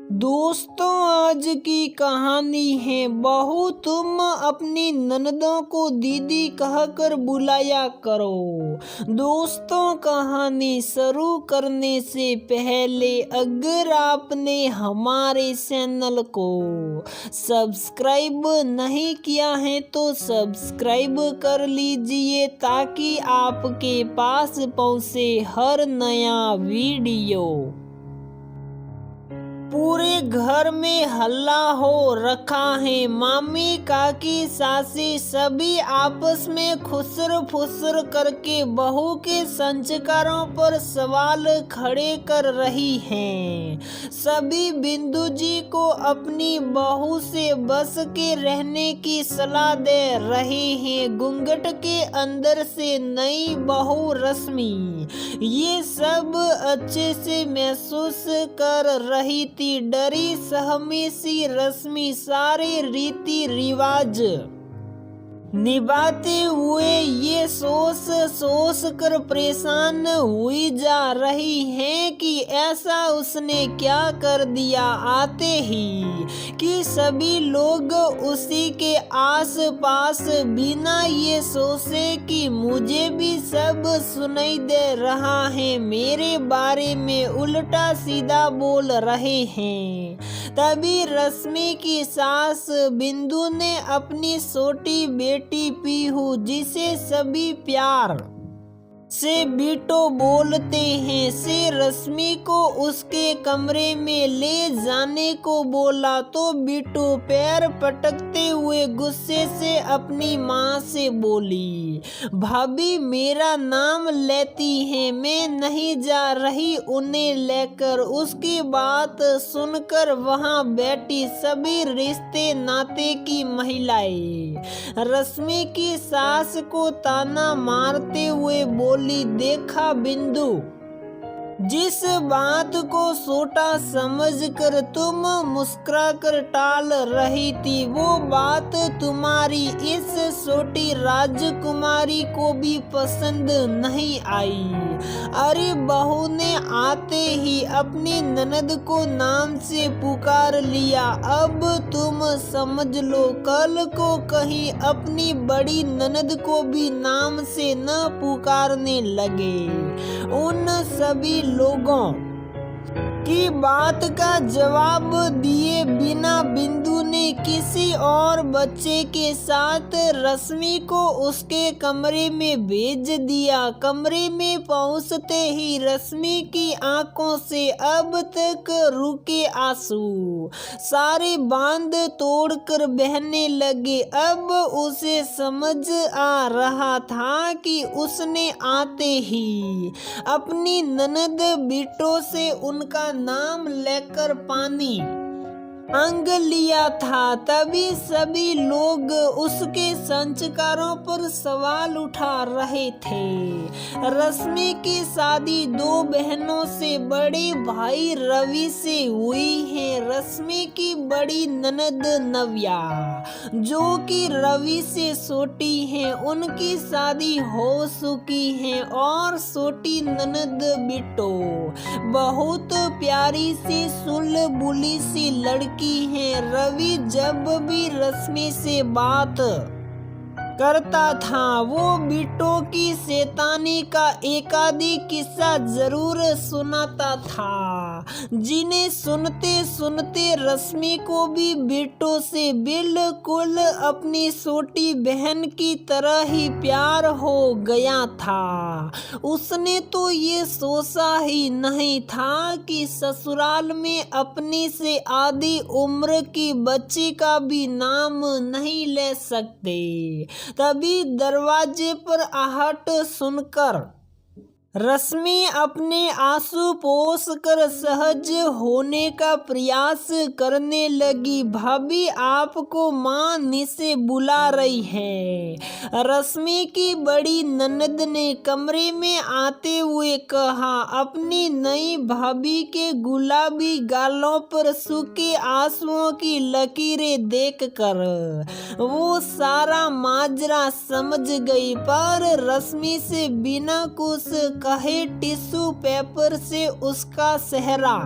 दोस्तों, आज की कहानी है। बहू, तुम अपनी ननदों को दीदी कहकर बुलाया करो। दोस्तों, कहानी शुरू करने से पहले अगर आपने हमारे चैनल को सब्सक्राइब नहीं किया है तो सब्सक्राइब कर लीजिए ताकि आपके पास पहुंचे हर नया वीडियो। पूरे घर में हल्ला हो रखा है। मामी, काकी, सासी सभी आपस में खुसर फुसर करके बहू के संस्कारों पर सवाल खड़े कर रही हैं। सभी बिंदु जी को अपनी बहू से बस के रहने की सलाह दे रहे हैं। घूंघट के अंदर से नई बहू रश्मि ये सब अच्छे से महसूस कर रही थी। डरी सहमी सी रश्मि सारे रीति रिवाज निभाते हुए ये सोच कर परेशान हुई जा रही है कि ऐसा उसने क्या कर दिया आते ही कि सभी लोग उसी के आस पास बिना ये सोचे कि मुझे भी सब सुनाई दे रहा है, मेरे बारे में उल्टा सीधा बोल रहे हैं। तभी रश्मि की सास बिंदु ने अपनी छोटी बेटी पीहू, जिसे सभी प्यार से बिट्टो बोलते हैं, से रश्मि को उसके कमरे में ले जाने को बोला तो बिट्टो पैर पटकते हुए गुस्से से अपनी माँ से बोली, भाभी मेरा नाम लेती है, मैं नहीं जा रही उन्हें लेकर। उसकी बात सुनकर वहाँ बैठी सभी रिश्ते नाते की महिलाएं रश्मि की सास को ताना मारते हुए बोली, देखा बिंदु, जिस बात को छोटा समझकर तुम मुस्कुराकर टाल रही थी वो बात तुम्हारी इस छोटी राजकुमारी को भी पसंद नहीं आई। अरे बहू ने आते ही अपनी ननद को नाम से पुकार लिया। अब तुम समझ लो कल को कहीं अपनी बड़ी ननद को भी नाम से न पुकारने लगे। उन सभी लोगों की बात का जवाब दिए बिना बिंदु ने किसी और बच्चे के साथ रश्मि को उसके कमरे में भेज दिया। कमरे में पहुंचते ही रश्मि की आंखों से अब तक रुके आंसू सारे बांध तोड़कर बहने लगे। अब उसे समझ आ रहा था कि उसने आते ही अपनी ननद बिट्टो से उनका नाम लेकर पानी मांग लिया था। तभी सभी लोग उसके संस्कारों पर सवाल उठा रहे थे। रश्मि की शादी दो बहनों से बड़े भाई रवि से हुई है। रश्मि की बड़ी ननद नव्या जो कि रवि से छोटी है, उनकी शादी हो चुकी है और छोटी ननद बिट्टो बहुत प्यारी सी सुलबुली सी लड़की है। रवि जब भी रश्मि से बात करता था वो बिट्टो की शैतानी का एकाधी किस्सा जरूर सुनाता था, जिन्हें सुनते सुनते रश्मि को भी बिट्टो से बिल्कुल अपनी छोटी बहन की तरह ही प्यार हो गया था। उसने तो ये सोचा ही नहीं था कि ससुराल में अपनी से आधी उम्र की बच्ची का भी नाम नहीं ले सकते। तभी दरवाजे पर आहट सुनकर रश्मि अपने आंसू पोंछ कर सहज होने का प्रयास करने लगी। भाभी आपको माँ नीचे बुला रही है। रश्मि की बड़ी ननद ने कमरे में आते हुए कहा। अपनी नई भाभी के गुलाबी गालों पर सूखे आंसुओं की लकीरें देखकर वो सारा माजरा समझ गई, पर रश्मि से बिना कुछ कहे टिश्यू पेपर से उसका चेहरा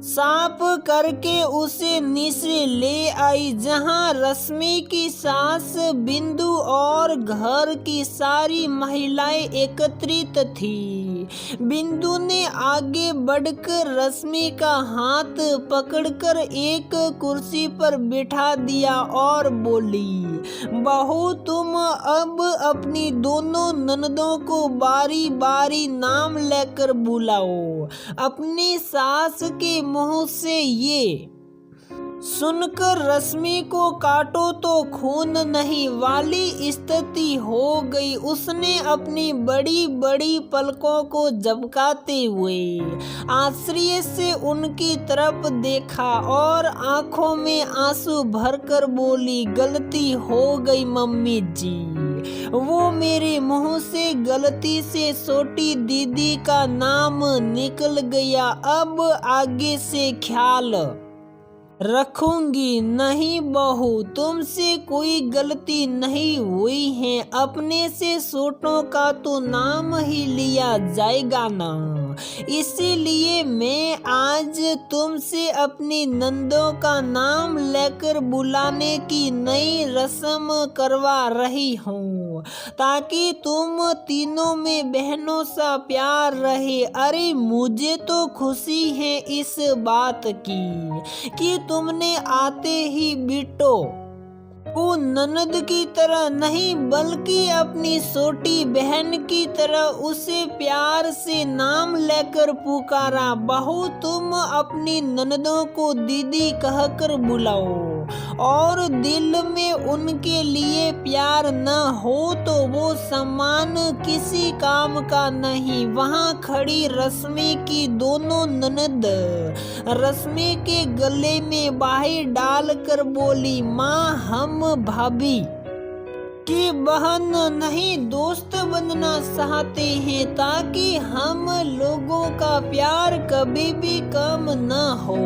साफ करके उसे नीचे ले आई, जहां रश्मि की सास बिंदु और घर की सारी महिलाएं एकत्रित थी। बिंदु ने आगे बढ़कर रश्मि का हाथ पकड़कर एक कुर्सी पर बिठा दिया और बोली, बहू तुम अब अपनी दोनों ननदों को बारी बारी नाम लेकर बुलाओ। अपनी सास के मुंह से ये सुनकर रश्मि को काटो तो खून नहीं वाली स्थिति हो गई। उसने अपनी बड़ी बड़ी पलकों को झपकाते हुए आश्चर्य से उनकी तरफ देखा और आंखों में आंसू भरकर बोली, गलती हो गई मम्मी जी, वो मेरे मुंह से गलती से छोटी दीदी का नाम निकल गया। अब आगे से ख्याल रखूंगी। नहीं बहू, तुमसे कोई गलती नहीं हुई है। अपने से छोटों का तो नाम ही लिया जाएगा ना, इसीलिए मैं आज तुमसे अपनी नंदों का नाम लेकर बुलाने की नई रस्म करवा रही हूँ, ताकि तुम तीनों में बहनों सा प्यार रहे। अरे मुझे तो खुशी है इस बात की कि तुमने आते ही बिट्टो को ननद की तरह नहीं बल्कि अपनी छोटी बहन की तरह उसे प्यार से नाम लेकर पुकारा। बहू तुम अपनी ननदों को दीदी कहकर बुलाओ और दिल में उनके लिए प्यार न हो तो वो सम्मान किसी काम का नहीं। वहां खड़ी रश्मि की दोनों ननद रश्मि के गले में बाहें डालकर बोली, माँ हम भाभी की बहन नहीं दोस्त बनना चाहते हैं, ताकि हम लोगों का प्यार कभी भी कम न हो।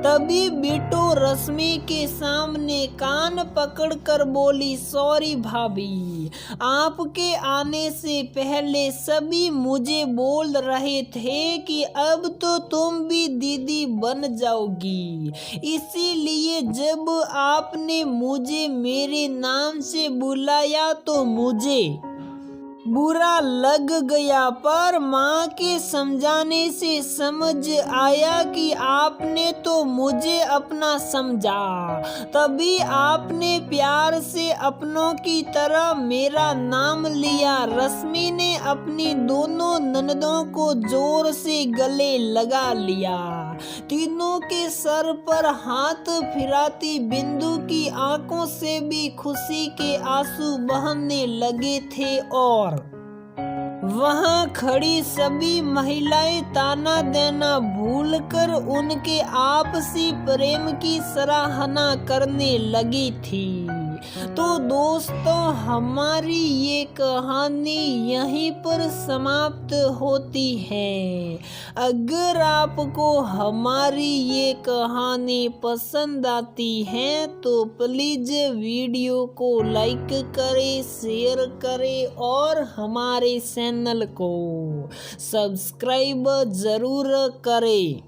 तभी बिट्टू रश्मि के सामने कान पकड़कर बोली, सॉरी भाभी, आपके आने से पहले सभी मुझे बोल रहे थे कि अब तो तुम भी दीदी बन जाओगी, इसीलिए जब आपने मुझे मेरे नाम से बुलाया तो मुझे बुरा लग गया, पर माँ के समझाने से समझ आया कि आपने तो मुझे अपना समझा, तभी आपने प्यार से अपनों की तरह मेरा नाम लिया। रश्मि ने अपनी दोनों ननदों को जोर से गले लगा लिया। तीनों के सर पर हाथ फिराती बिंदु की आंखों से भी खुशी के आंसू बहने लगे थे और वहां खड़ी सभी महिलाएं ताना देना भूलकर उनके आपसी प्रेम की सराहना करने लगी थी। तो दोस्तों, हमारी ये कहानी यहीं पर समाप्त होती है। अगर आपको हमारी ये कहानी पसंद आती है तो प्लीज वीडियो को लाइक करें, शेयर करें और हमारे चैनल को सब्सक्राइब जरूर करें।